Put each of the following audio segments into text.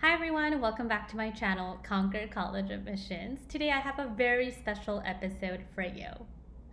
Hi everyone, welcome back to my channel, Conquer College Admissions. Today I have a very special episode for you.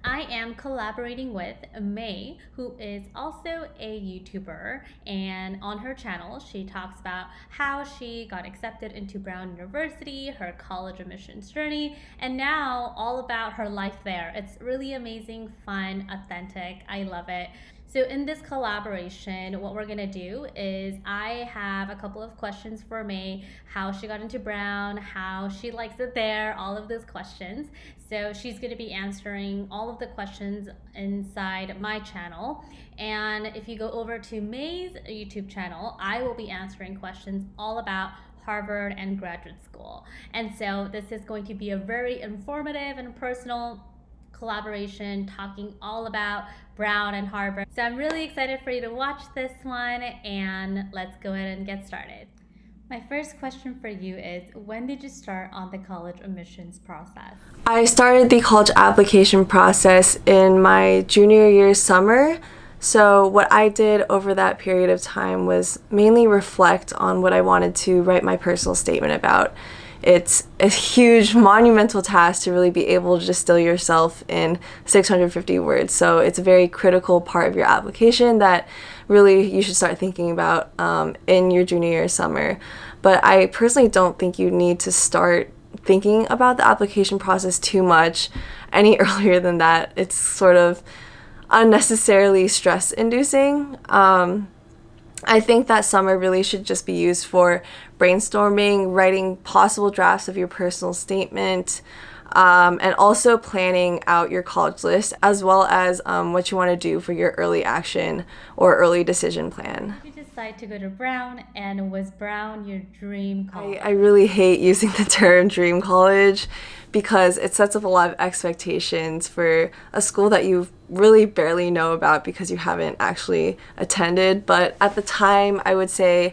I am collaborating with May, who is also a YouTuber, and on her channel she talks about how she got accepted into Brown University, her college admissions journey, and now all about her life there. It's really amazing, fun, authentic. I love it. So, in this collaboration, what we're gonna do is I have a couple of questions for May, how she got into Brown, how she likes it there, all of those questions. So, she's gonna be answering all of the questions inside my channel. And if you go over to May's YouTube channel, I will be answering questions all about Harvard and graduate school. And so, this is going to be a very informative and personal collaboration talking all about Brown and Harvard. So I'm really excited for you to watch this one, and let's go ahead and get started. My first question for you is, when did you start on the college admissions process? I started the college application process in my junior year summer. So what I did over that period of time was mainly reflect on what I wanted to write my personal statement about. It's a huge, monumental task to really be able to distill yourself in 650 words. So it's a very critical part of your application that really you should start thinking about in your junior year summer. But I personally don't think you need to start thinking about the application process too much any earlier than that. It's sort of unnecessarily stress-inducing. I think that summer really should just be used for brainstorming, writing possible drafts of your personal statement, and also planning out your college list, as well as what you want to do for your early action or early decision plan. You decided to go to Brown, and was Brown your dream college? I really hate using the term dream college because it sets up a lot of expectations for a school that you really barely know about because you haven't actually attended. But at the time, I would say,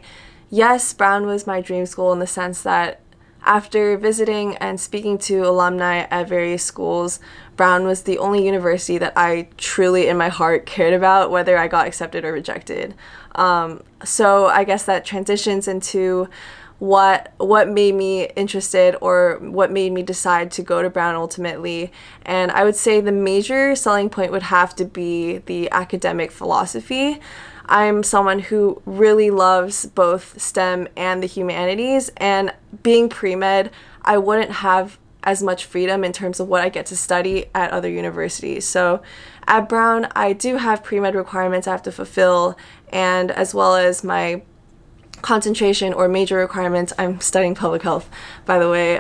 yes, Brown was my dream school in the sense that after visiting and speaking to alumni at various schools, Brown was the only university that I truly in my heart cared about, whether I got accepted or rejected. So I guess that transitions into what made me interested or what made me decide to go to Brown ultimately. And I would say the major selling point would have to be the academic philosophy. I'm someone who really loves both STEM and the humanities, and being pre-med, I wouldn't have as much freedom in terms of what I get to study at other universities. So at Brown, I do have pre-med requirements I have to fulfill, and as well as my concentration or major requirements. I'm studying public health, by the way.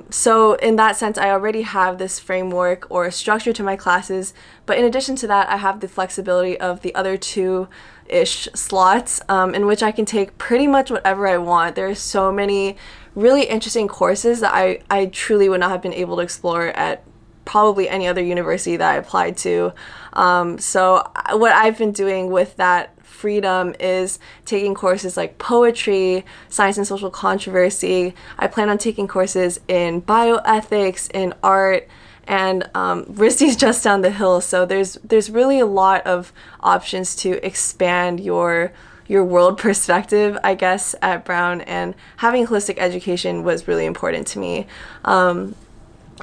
So in that sense, I already have this framework or structure to my classes. But in addition to that, I have the flexibility of the other two-ish slots in which I can take pretty much whatever I want. There are so many really interesting courses that I truly would not have been able to explore at probably any other university that I applied to. So what I've been doing with that freedom is taking courses like poetry, science and social controversy. I plan on taking courses in bioethics, in art, and RISD's just down the hill. So there's really a lot of options to expand your world perspective, I guess, at Brown, and having holistic education was really important to me.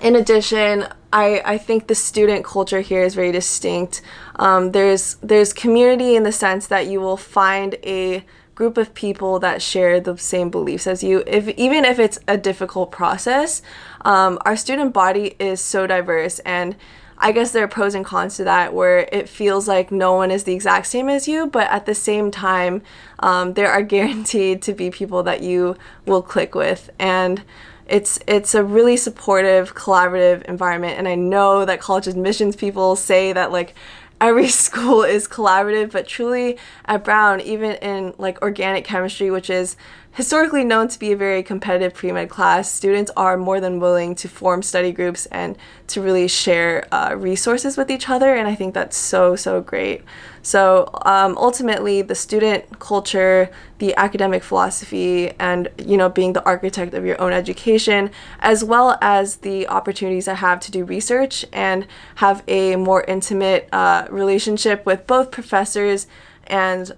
In addition, I think the student culture here is very distinct. There's community in the sense that you will find a group of people that share the same beliefs as you, even if it's a difficult process. Our student body is so diverse, and I guess there are pros and cons to that, where it feels like no one is the exact same as you, but at the same time, there are guaranteed to be people that you will click with. And it's a really supportive, collaborative environment, and I know that college admissions people say that like every school is collaborative, but truly at Brown, even in like organic chemistry, which is historically known to be a very competitive pre-med class, students are more than willing to form study groups and to really share resources with each other, and I think that's so great. So ultimately, the student culture, the academic philosophy, and being the architect of your own education, as well as the opportunities I have to do research and have a more intimate relationship with both professors and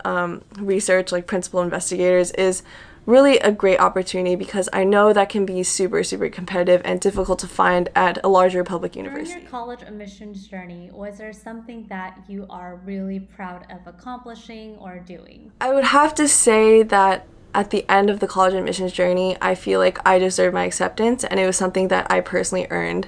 research, like principal investigators, is really a great opportunity because I know that can be super, super competitive and difficult to find at a larger public During university. your college admissions journey, was there something that you are really proud of accomplishing or doing? I would have to say that at the end of the college admissions journey, I feel like I deserved my acceptance and it was something that I personally earned.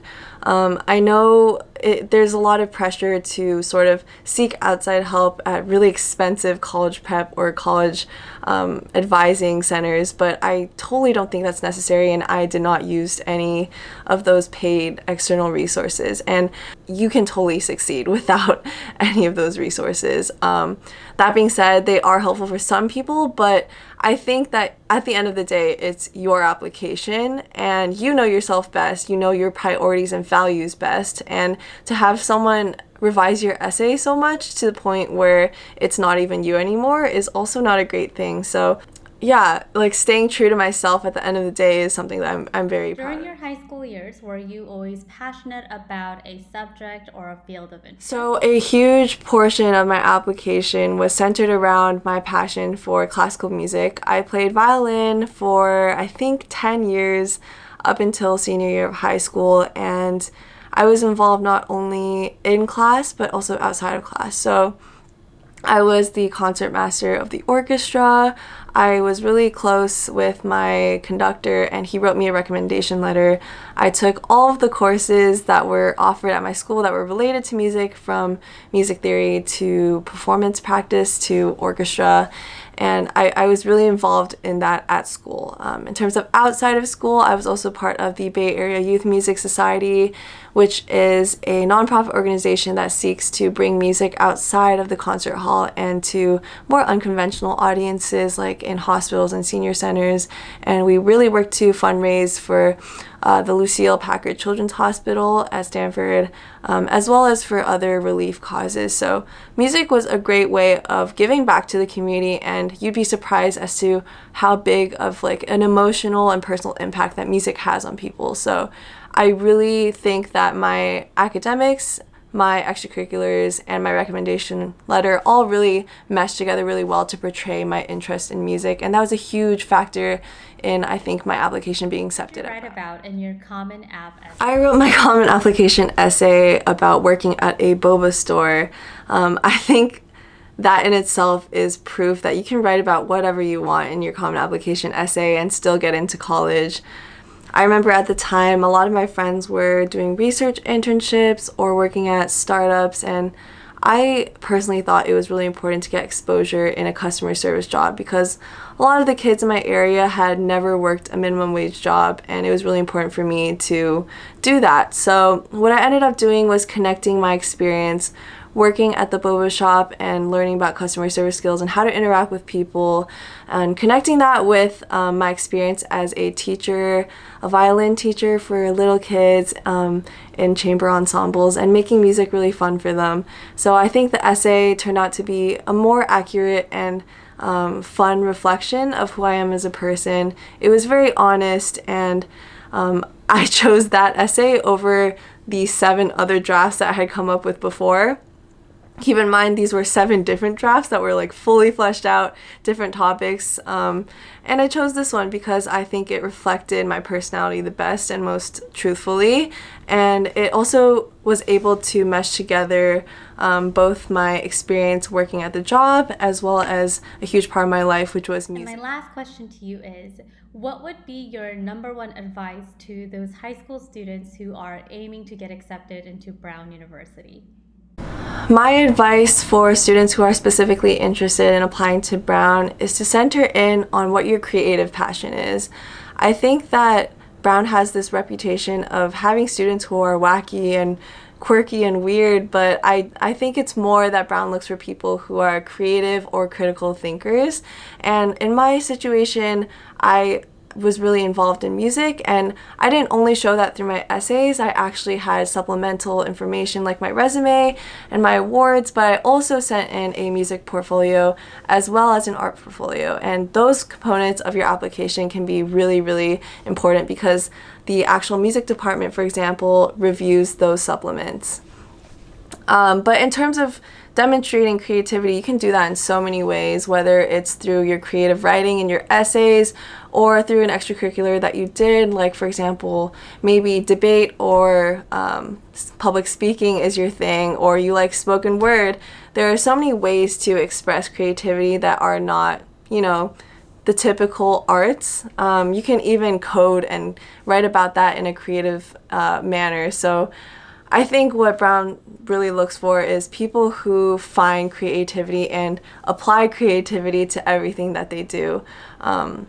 I know there's a lot of pressure to sort of seek outside help at really expensive college prep or college advising centers, but I totally don't think that's necessary, and I did not use any of those paid external resources. And you can totally succeed without any of those resources. That being said, they are helpful for some people, but I think that at the end of the day, it's your application and you know yourself best, you know your priorities and values best, and to have someone revise your essay so much to the point where it's not even you anymore is also not a great thing. So yeah, like staying true to myself at the end of the day is something that I'm very proud During of. your high school years, were you always passionate about a subject or a field of interest? So, a huge portion of my application was centered around my passion for classical music. I played violin for, I think, 10 years up until senior year of high school, and I was involved not only in class but also outside of class. So, I was the concert master of the orchestra. I was really close with my conductor, and he wrote me a recommendation letter. I took all of the courses that were offered at my school that were related to music, from music theory to performance practice to orchestra, and I was really involved in that at school. In terms of outside of school, I was also part of the Bay Area Youth Music Society, which is a nonprofit organization that seeks to bring music outside of the concert hall and to more unconventional audiences like in hospitals and senior centers. And we really work to fundraise for the Lucille Packard Children's Hospital at Stanford, as well as for other relief causes. So music was a great way of giving back to the community, and you'd be surprised as to how big of like an emotional and personal impact that music has on people. So I really think that my academics, my extracurriculars, and my recommendation letter all really meshed together really well to portray my interest in music, and that was a huge factor in, I think, my application being accepted. Write about in your Common App essay. I wrote my common application essay about working at a boba store. I think that in itself is proof that you can write about whatever you want in your common application essay and still get into college. I remember at the time a lot of my friends were doing research internships or working at startups, and I personally thought it was really important to get exposure in a customer service job because a lot of the kids in my area had never worked a minimum wage job, and it was really important for me to do that. So what I ended up doing was connecting my experience working at the boba shop and learning about customer service skills and how to interact with people, and connecting that with my experience as a teacher, a violin teacher for little kids in chamber ensembles, and making music really fun for them. So I think the essay turned out to be a more accurate and fun reflection of who I am as a person. It was very honest, and I chose that essay over the 7 other drafts that I had come up with before. Keep in mind, these were 7 different drafts that were like fully fleshed out, different topics. And I chose this one because I think it reflected my personality the best and most truthfully. And it also was able to mesh together both my experience working at the job as well as a huge part of my life, which was music. And my last question to you is, what would be your number one advice to those high school students who are aiming to get accepted into Brown University? My advice for students who are specifically interested in applying to Brown is to center in on what your creative passion is. I think that Brown has this reputation of having students who are wacky and quirky and weird, but I think it's more that Brown looks for people who are creative or critical thinkers. And in my situation, I was really involved in music, and I didn't only show that through my essays. I actually had supplemental information like my resume and my awards, but I also sent in a music portfolio as well as an art portfolio, and those components of your application can be really, really important because the actual music department, for example, reviews those supplements. But in terms of demonstrating creativity, you can do that in so many ways, whether it's through your creative writing and your essays or through an extracurricular that you did, like for example, maybe debate or public speaking is your thing, or you like spoken word. There are so many ways to express creativity that are not, the typical arts. You can even code and write about that in a creative manner. So I think what Brown really looks for is people who find creativity and apply creativity to everything that they do. And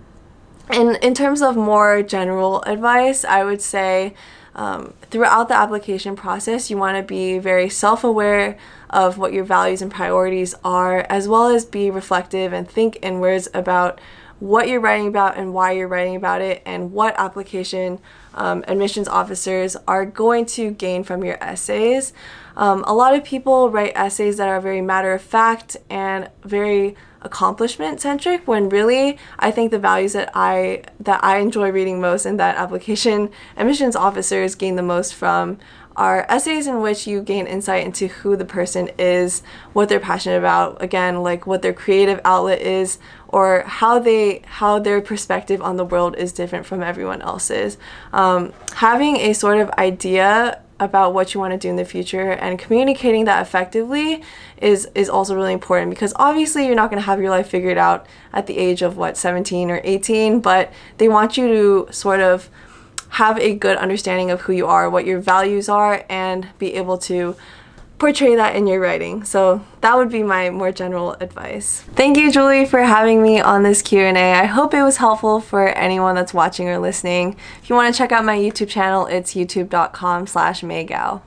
in terms of more general advice, I would say throughout the application process, you want to be very self-aware of what your values and priorities are, as well as be reflective and think inwards about what you're writing about and why you're writing about it, and what application admissions officers are going to gain from your essays. A lot of people write essays that are very matter-of-fact and very accomplishment-centric, when really I think the values that I enjoy reading most and that application admissions officers gain the most from are essays in which you gain insight into who the person is, what they're passionate about, again, like what their creative outlet is, or how their perspective on the world is different from everyone else's. Having a sort of idea about what you want to do in the future and communicating that effectively is also really important, because obviously you're not going to have your life figured out at the age of 17 or 18, but they want you to sort of have a good understanding of who you are, what your values are, and be able to portray that in your writing. So that would be my more general advice. Thank you, Julie, for having me on this Q&A. I hope it was helpful for anyone that's watching or listening. If you want to check out my YouTube channel, it's youtube.com/May Gao.